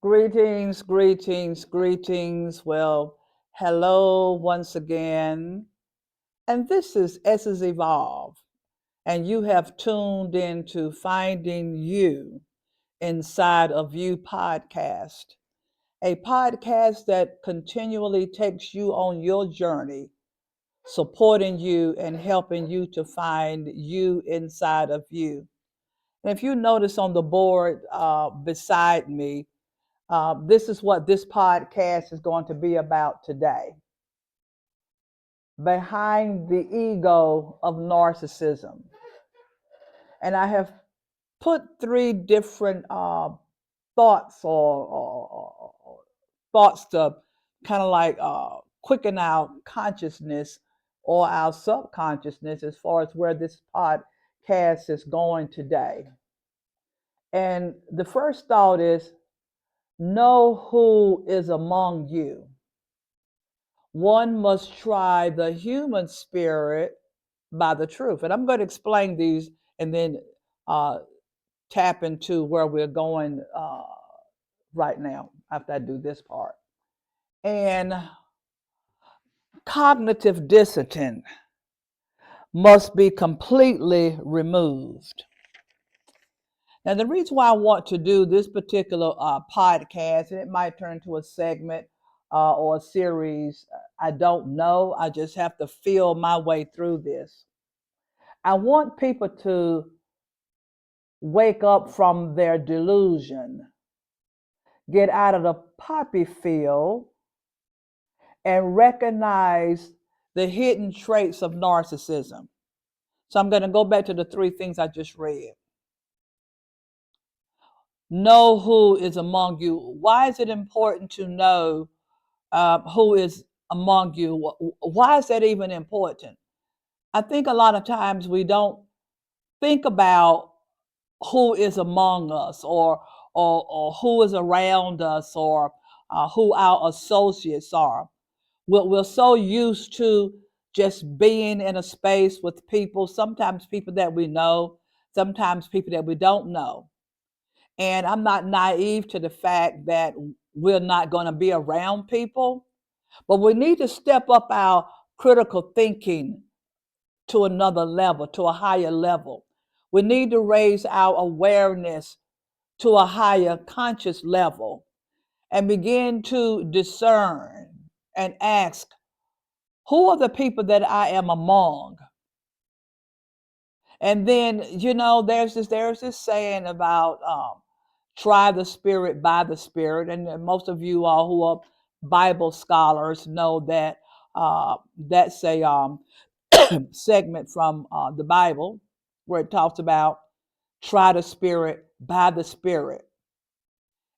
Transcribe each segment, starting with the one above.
Greetings, greetings, greetings. Well, hello once again. And this is Essence Evolve. And you have tuned into Finding You Inside of You podcast, a podcast that continually takes you on your journey, supporting you and helping you to find you inside of you. And if you notice on the board beside me, this is what this podcast is going to be about today. Behind the ego of narcissism. And I have put three different thoughts or thoughts to kind of like quicken our consciousness or our subconsciousness as far as where this podcast is going today. And the first thought is know who is among you. One must try the human spirit by the truth. And I'm going to explain these and then uh, tap into where we're going right now after I do this part. And cognitive dissonance must be completely removed. Now, the reason why I want to do this particular podcast, and it might turn into a segment or a series, I don't know. I just have to feel my way through this. I want people to wake up from their delusion, get out of the poppy field, and recognize the hidden traits of narcissism. So I'm going to go back to the three things I just read. Know who is among you. Why is it important to know who is among you? Why is that even important? I think a lot of times we don't think about who is among us or who is around us or who our associates are. We're so used to just being in a space with people, sometimes people that we know, sometimes people that we don't know. And I'm not naive to the fact that we're not going to be around people, but we need to step up our critical thinking to another level, to a higher level. We need to raise our awareness to a higher conscious level and begin to discern and ask, who are the people that I am among? And then, there's this saying about try the spirit by the spirit. And most of you all who are Bible scholars know that that's a segment from the Bible where it talks about try the spirit by the spirit.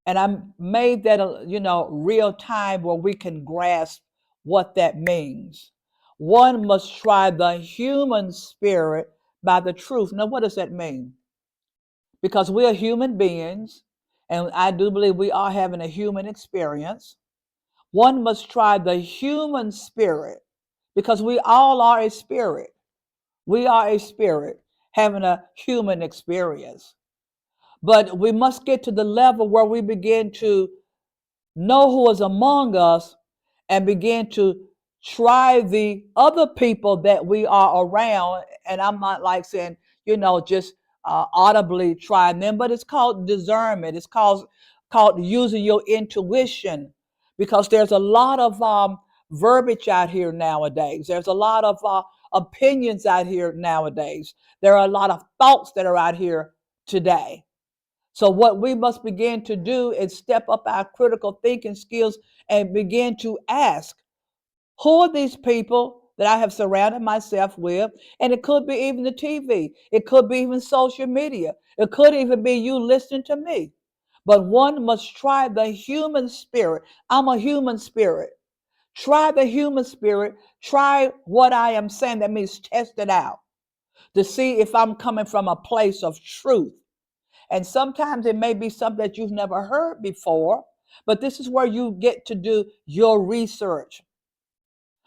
And I made that, real time where we can grasp what that means. One must try the human spirit by the truth. Now, what does that mean? Because we are human beings, and I do believe we are having a human experience. One must try the human spirit because we all are a spirit. We are a spirit having a human experience. But we must get to the level where we begin to know who is among us and begin to try the other people that we are around. And I'm not like saying, just audibly trying them, but it's called discernment. It's called using your intuition because there's a lot of verbiage out here nowadays. There's a lot of opinions out here nowadays. There are a lot of thoughts that are out here today. So, what we must begin to do is step up our critical thinking skills and begin to ask, who are these people that I have surrounded myself with? And it could be even the TV, it could be even social media, it could even be you listening to me. But one must try the human spirit. I'm a human spirit. Try the human spirit. Try what I am saying. That means test it out to see if I'm coming from a place of truth. And sometimes it may be something that you've never heard before, but this is where you get to do your research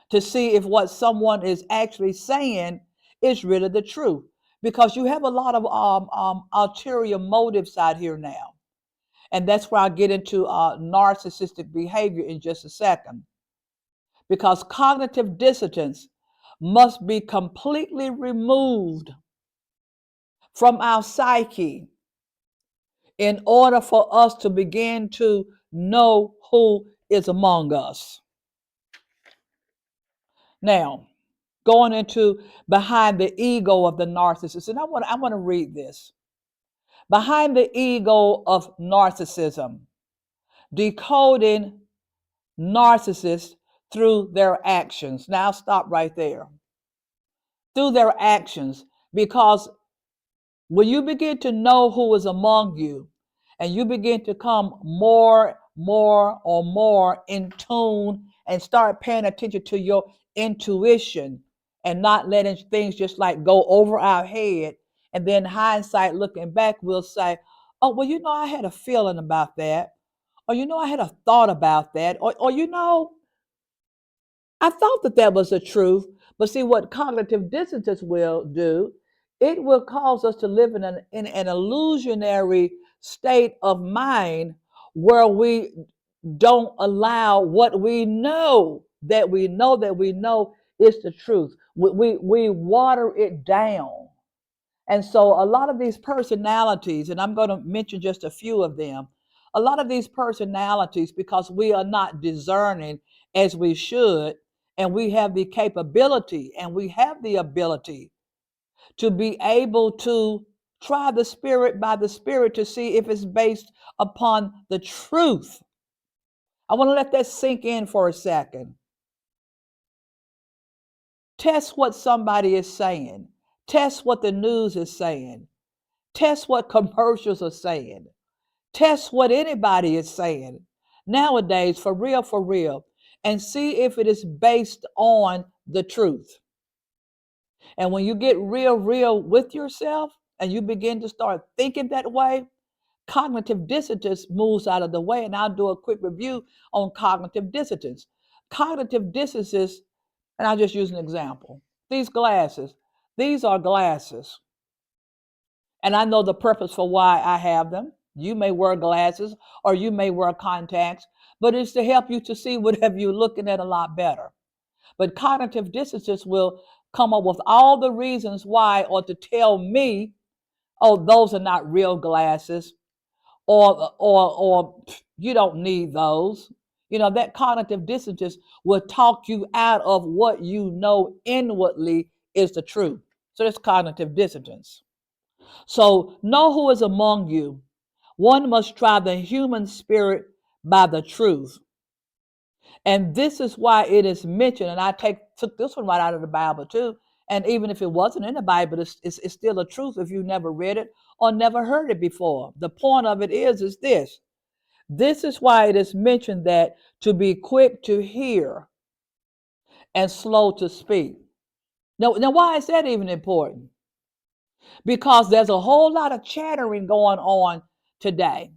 to see if what someone is actually saying is really the truth. Because you have a lot of ulterior motives out here now. And that's where I'll get into narcissistic behavior in just a second. Because cognitive dissonance must be completely removed from our psyche in order for us to begin to know who is among us. Now, going into behind the ego of the narcissist, and I want to read this. Behind the ego of narcissism, decoding narcissists through their actions. Now, I'll stop right there. Through their actions, because when you begin to know who is among you and you begin to come more in tune and start paying attention to your intuition and not letting things just like go over our head, and then hindsight looking back, we'll say, oh, well, I had a feeling about that, or I had a thought about that, or I thought that that was the truth. But see, what cognitive dissonance will do, it will cause us to live in an illusionary state of mind where we don't allow what we know is the truth. We water it down. And so a lot of these personalities, and I'm going to mention just a few of them, a lot of these personalities, because we are not discerning as we should, and we have the capability and we have the ability to be able to try the spirit by the spirit to see if it's based upon the truth. I want to let that sink in for a second. Test what somebody is saying. Test what the news is saying. Test what commercials are saying. Test what anybody is saying nowadays, for real, and see if it is based on the truth. And when you get real with yourself and you begin to start thinking that way, cognitive dissonance moves out of the way. And I'll do a quick review on cognitive dissonance. Cognitive dissonance, and I'll just use an example. These glasses, these are glasses. And I know the purpose for why I have them. You may wear glasses or you may wear contacts, but it's to help you to see whatever you're looking at a lot better. But cognitive dissonance will come up with all the reasons why, or to tell me, oh, those are not real glasses, or you don't need those. That cognitive dissonance will talk you out of what you know inwardly is the truth. So that's cognitive dissonance. So know who is among you. One must try the human spirit by the truth. And this is why it is mentioned, and I took this one right out of the Bible too. And even if it wasn't in the Bible, it's still a truth if you never read it or never heard it before. The point of it is this. This is why it is mentioned that to be quick to hear and slow to speak. Now why is that even important? Because there's a whole lot of chattering going on today.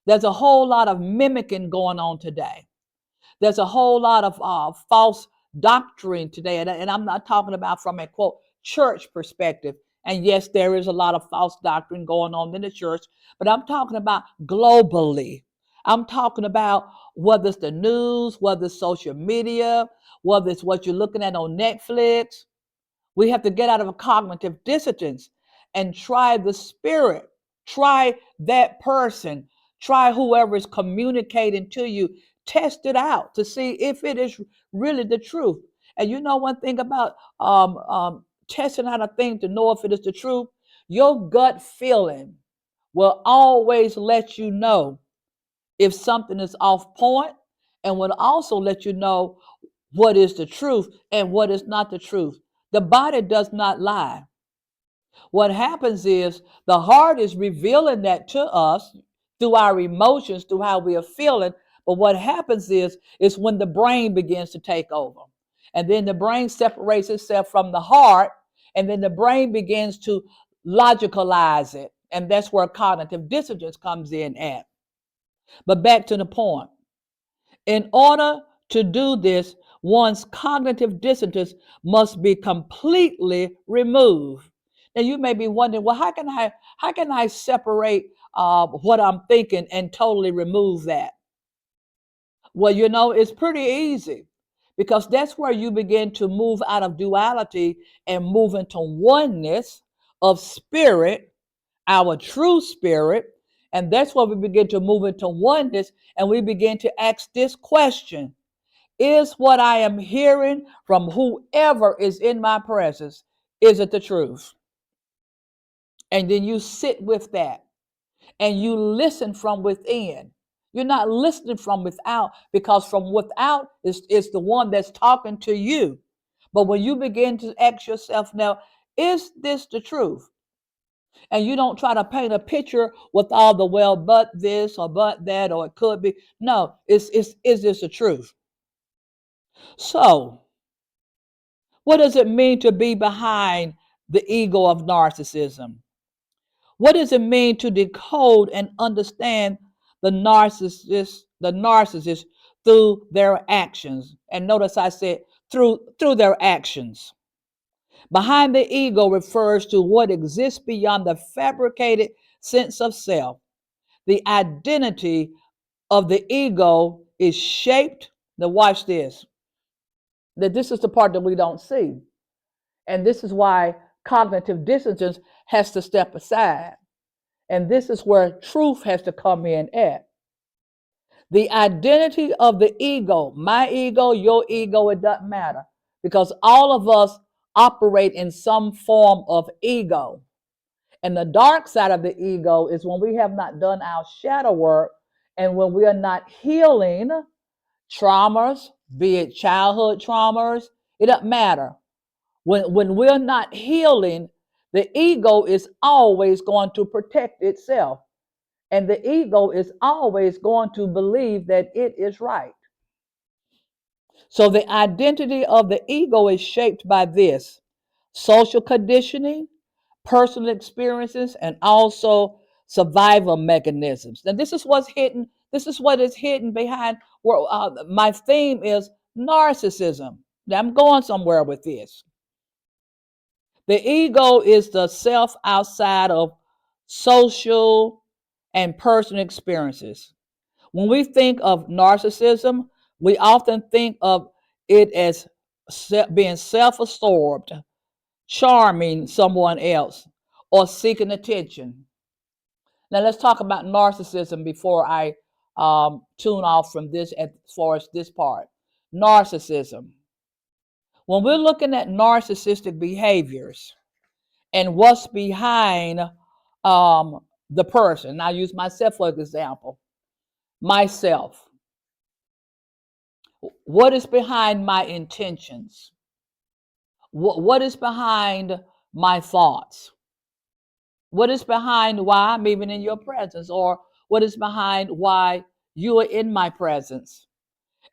There's a whole lot of mimicking going on today. There's a whole lot of false doctrine today. And I'm not talking about from a quote church perspective. And yes, there is a lot of false doctrine going on in the church, but I'm talking about globally. I'm talking about whether it's the news, whether it's social media, whether it's what you're looking at on Netflix. We have to get out of a cognitive dissonance and try the spirit, try that person, try whoever is communicating to you. Test it out to see if it is really the truth. And you know one thing about testing out a thing to know if it is the truth, your gut feeling will always let you know if something is off point, and will also let you know what is the truth and what is not the truth. The body does not lie. What happens is the heart is revealing that to us through our emotions, through how we are feeling. But what happens is when the brain begins to take over. And then the brain separates itself from the heart, and then the brain begins to logicalize it. And that's where cognitive dissonance comes in at. But back to the point. In order to do this, one's cognitive dissonance must be completely removed. Now you may be wondering, well, how can I separate what I'm thinking and totally remove that? Well, it's pretty easy because that's where you begin to move out of duality and move into oneness of spirit, our true spirit. And that's where we begin to move into oneness and we begin to ask this question: is what I am hearing from whoever is in my presence, is it the truth? And then you sit with that and you listen from within. You're not listening from without, because from without is the one that's talking to you. But when you begin to ask yourself, now, is this the truth? And you don't try to paint a picture with all the, well, but this or but that, or it could be. No, is this the truth? So, what does it mean to be behind the ego of narcissism? What does it mean to decode and understand the narcissist through their actions? And notice I said through their actions. Behind the ego refers to what exists beyond the fabricated sense of self. The identity of the ego is shaped. Now watch this. That this is the part that we don't see. And this is why cognitive dissonance has to step aside. And this is where truth has to come in at. The identity of the ego, my ego, your ego, it doesn't matter, because all of us operate in some form of ego. And the dark side of the ego is when we have not done our shadow work and when we are not healing traumas, be it childhood traumas, it doesn't matter. When we're not healing, the ego is always going to protect itself. And the ego is always going to believe that it is right. So the identity of the ego is shaped by this: social conditioning, personal experiences, and also survival mechanisms. Now, this is what's hidden. This is what is hidden behind where my theme is narcissism. Now, I'm going somewhere with this. The ego is the self outside of social and personal experiences. When we think of narcissism, we often think of it as being self absorbed, charming someone else, or seeking attention. Now, let's talk about narcissism before I tune off from this as far as this part. Narcissism. When we're looking at narcissistic behaviors and what's behind the person, I'll use myself for example. Myself. What is behind my intentions? What is behind my thoughts? What is behind why I'm even in your presence? Or what is behind why you are in my presence?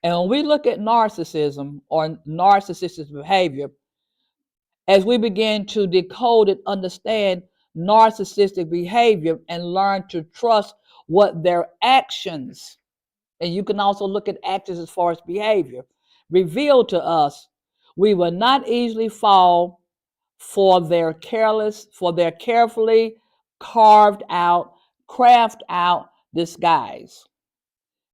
And when we look at narcissism or narcissistic behavior, as we begin to decode and understand narcissistic behavior and learn to trust what their actions, and you can also look at actions as far as behavior, reveal to us, we will not easily fall for their carefully carved out, craft out disguise.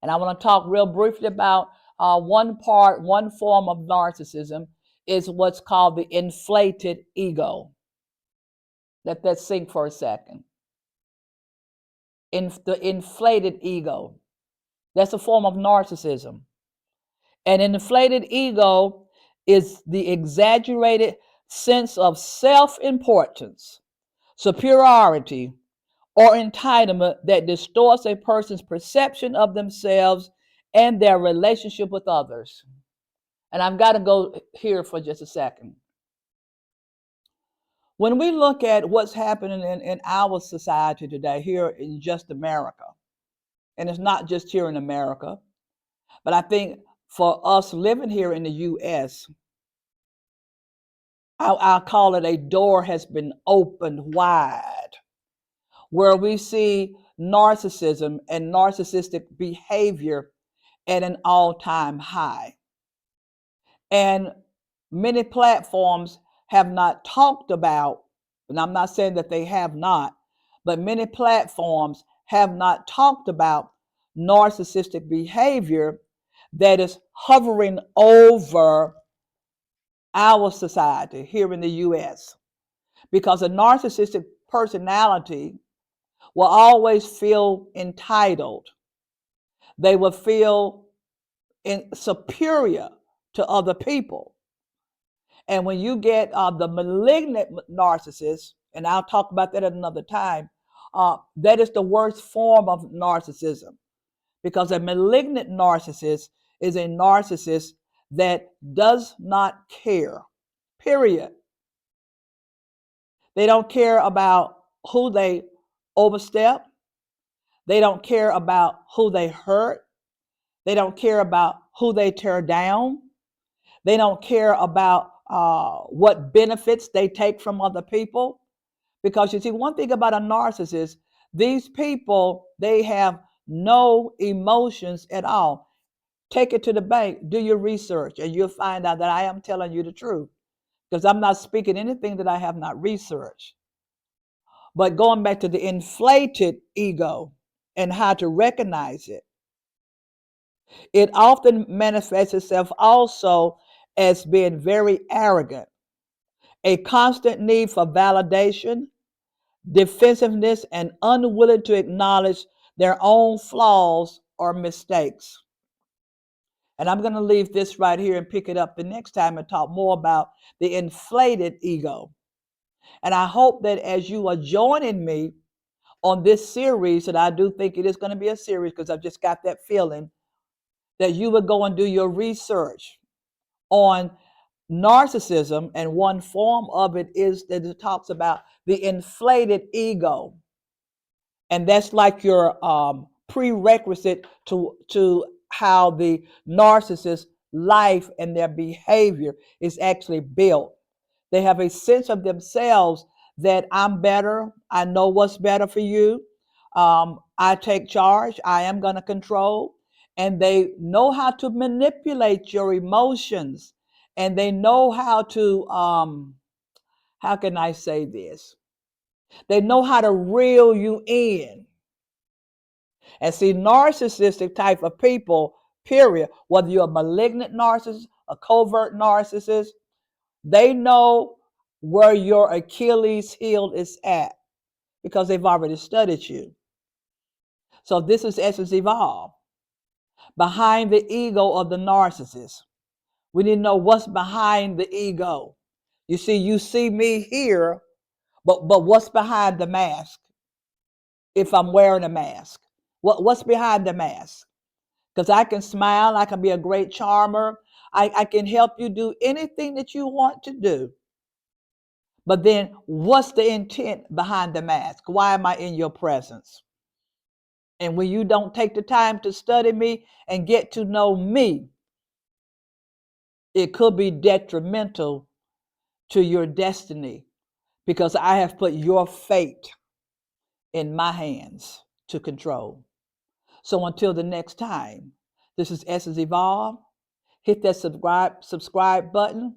And I want to talk real briefly about one form of narcissism is what's called the inflated ego. Let that sink for a second. The inflated ego. That's a form of narcissism. An inflated ego is the exaggerated sense of self-importance, superiority, or entitlement that distorts a person's perception of themselves and their relationship with others. And I've got to go here for just a second. When we look at what's happening in our society today, here in just America, and it's not just here in America, but I think for us living here in the U.S., I'll call it a door has been opened wide, where we see narcissism and narcissistic behavior at an all-time high. And many platforms have not talked about, and I'm not saying that they have not, but many platforms have not talked about narcissistic behavior that is hovering over our society here in the US. Because a narcissistic personality will always feel entitled. They will feel superior to other people. And when you get the malignant narcissist, and I'll talk about that at another time, that is the worst form of narcissism, because a malignant narcissist is a narcissist that does not care, period. They don't care about who they overstep. They don't care about who they hurt. They don't care about who they tear down. They don't care about what benefits they take from other people. Because you see, one thing about a narcissist, these people, they have no emotions at all. Take it to the bank, do your research, and you'll find out that I am telling you the truth, because I'm not speaking anything that I have not researched. But going back to the inflated ego and how to recognize it, it often manifests itself also as being very arrogant, a constant need for validation, defensiveness, and unwilling to acknowledge their own flaws or mistakes. And I'm going to leave this right here and pick it up the next time and talk more about the inflated ego. And I hope that as you are joining me on this series, and I do think it is going to be a series because I've just got that feeling, that you would go and do your research on narcissism. And one form of it is that it talks about the inflated ego. And that's like your prerequisite to how the narcissist's life and their behavior is actually built. They have a sense of themselves that I'm better. I know what's better for you. I take charge. I am going to control. And they know how to manipulate your emotions. And they know how to, how can I say this? They know how to reel you in. And see, narcissistic type of people, period, whether you're a malignant narcissist, a covert narcissist, they know where your Achilles heel is at because they've already studied you. So this is Essence Evolve. Behind the ego of the narcissist. We need to know what's behind the ego. You see me here, but what's behind the mask? If I'm wearing a mask, what's behind the mask? Because I can smile, I can be a great charmer, I can help you do anything that you want to do. But then what's the intent behind the mask? Why am I in your presence? And when you don't take the time to study me and get to know me, it could be detrimental to your destiny, because I have put your fate in my hands to control. So until the next time, this is Essence Evolve. Hit that subscribe button,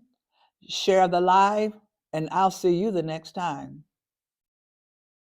share the live, and I'll see you the next time.